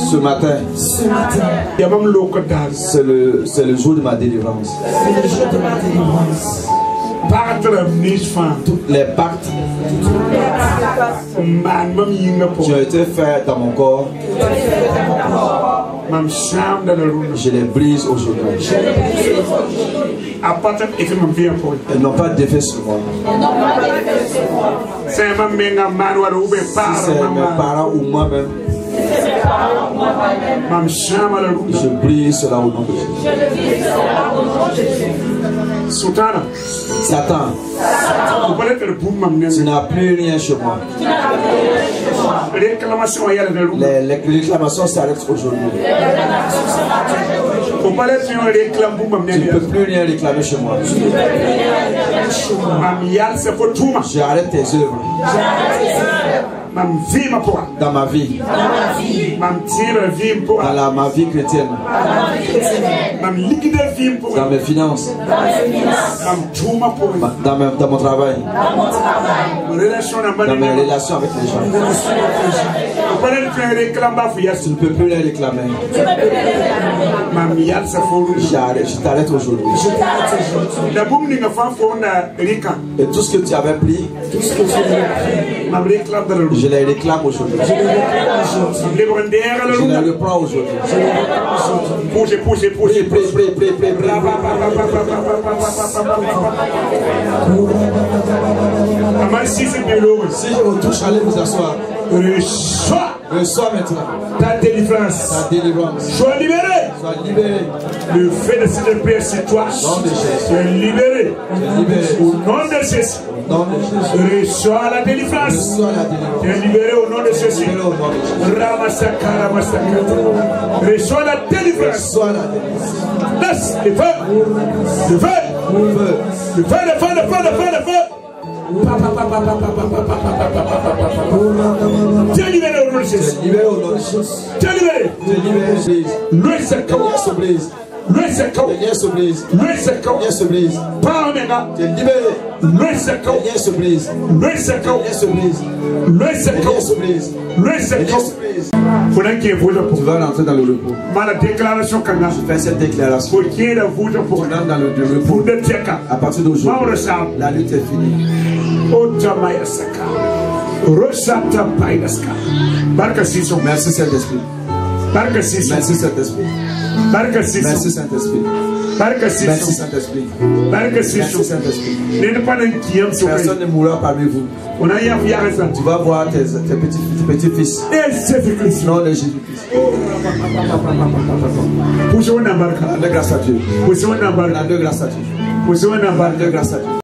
Ce matin, c'est le jour de ma délivrance. Toutes les pactes qui ont été faits dans mon corps, je les brise aujourd'hui. Elles n'ont pas d'effet sur moi. Si c'est mes parents ou moi-même, je brise cela au nom de Jésus. Satan, tu n'as plus rien chez moi. Les réclamations s'arrêtent aujourd'hui. Tu ne peux plus rien réclamer chez moi. J'arrête tes œuvres. Dans ma vie. Dans ma vie chrétienne. Dans mes finances. Dans mon travail. Dans mes relations avec les gens. Tu ne peux plus les réclamer. Je t'arrête aujourd'hui. Et tout ce que tu avais pris, je les réclame aujourd'hui. Je les reprends aujourd'hui. Poussez. Si je vous touche, allez vous asseoir. Reçois maintenant ta délivrance. Sois libéré. Le fait de cette prière sur toi. Tu es libéré. Au nom de Jésus. Reçois la délivrance. Tu es libéré au nom de Jésus. Reçois la délivrance. Laisse le feu. Le feu. Tu es libéré au nom de Jésus. Tu es libéré. Loué ce corps. Loué ce corps. Loué ce corps. Parle maintenant. Tu es libéré. Loué ce corps. Loué ce corps. Loué ce corps. Loué ce corps. Tu vas rentrer dans le repos. Je fais cette déclaration. Tu rentres dans le repos. À partir d'aujourd'hui, la lutte est finie. Merci Saint-Esprit. Merci Saint-Esprit. Merci Saint-Esprit. Merci Saint-Esprit. Merci Saint-Esprit. Personne ne mourra parmi vous. Tu vas voir tes petits-fils. Non de Jésus-Christ. Rendez grâce à Dieu. Rendez grâce à Dieu. Rendez grâce à Dieu.